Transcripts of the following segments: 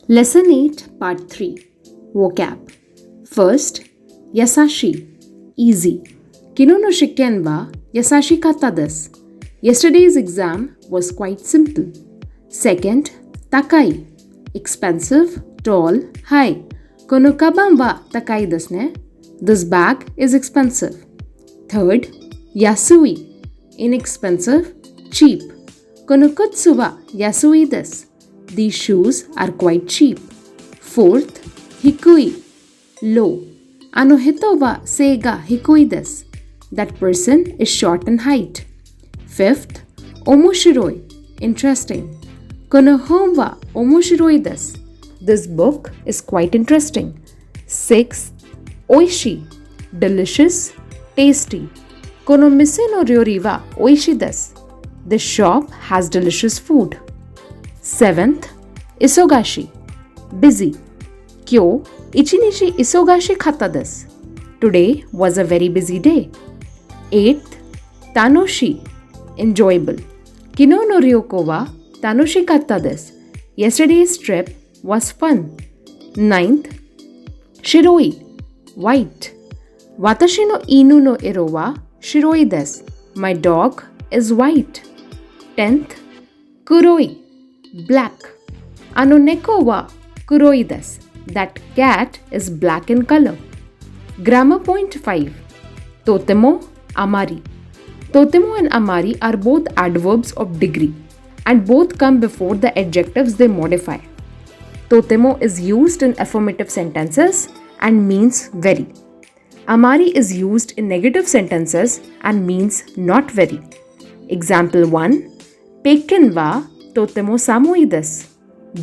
Lesson 8, Part 3 Vocab. First, Yasashi. Easy. Kino no shikken wa yasashi kata desu. Yesterday's exam was quite simple. Second, Takai. Expensive, tall, high. Kono kaban wa takai desu ne. This bag is expensive. Third, Yasui. Inexpensive, cheap. Kono kutsu wa yasui desu. These shoes are quite cheap. Fourth, Hikui. Low. Ano hito wa sei ga hikui desu. That person is short in height. Fifth, Omoshiroi. Interesting. Kono hon wa omoshiroi desu. This book is quite interesting. Sixth, Oishi. Delicious, tasty. Kono mise no ryori wa oishi desu. This shop has delicious food. Seventh, Isogashi. Busy. Kyo ichinichi isogashi kata desu. Today was a very busy day. Eighth, Tanoshi. Enjoyable. Kino no ryoko wa tanoshi kata desu. Yesterday's trip was fun. Ninth, Shiroi. White. Watashi no inu no ero wa shiroi desu. My dog is white. 10th, Kuroi. Black. Ano neko wa kuroi desu. That cat is black in color. Grammar point 5. Totemo, amari. Totemo and amari are both adverbs of degree and both come before the adjectives they modify. Totemo is used in affirmative sentences and means very. Amari is used in negative sentences and means not very. Example 1. Peikken wa totemo samui desu.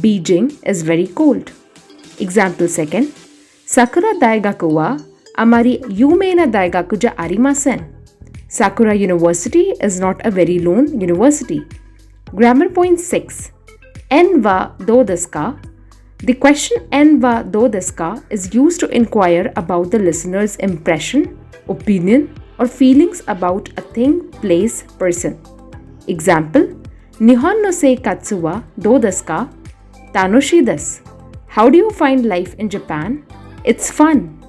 Beijing is very cold. Example 2. Sakura daigaku wa amari yumeina daigaku ja arimasen. Sakura University is not a very known university. Grammar point 6. En wa do desu ka? The question en wa do desu ka is used to inquire about the listener's impression, opinion, or feelings about a thing, place, person. Example, Nihon no seikatsu wa do desu ka? Tanoshii desu. How do you find life in Japan? It's fun.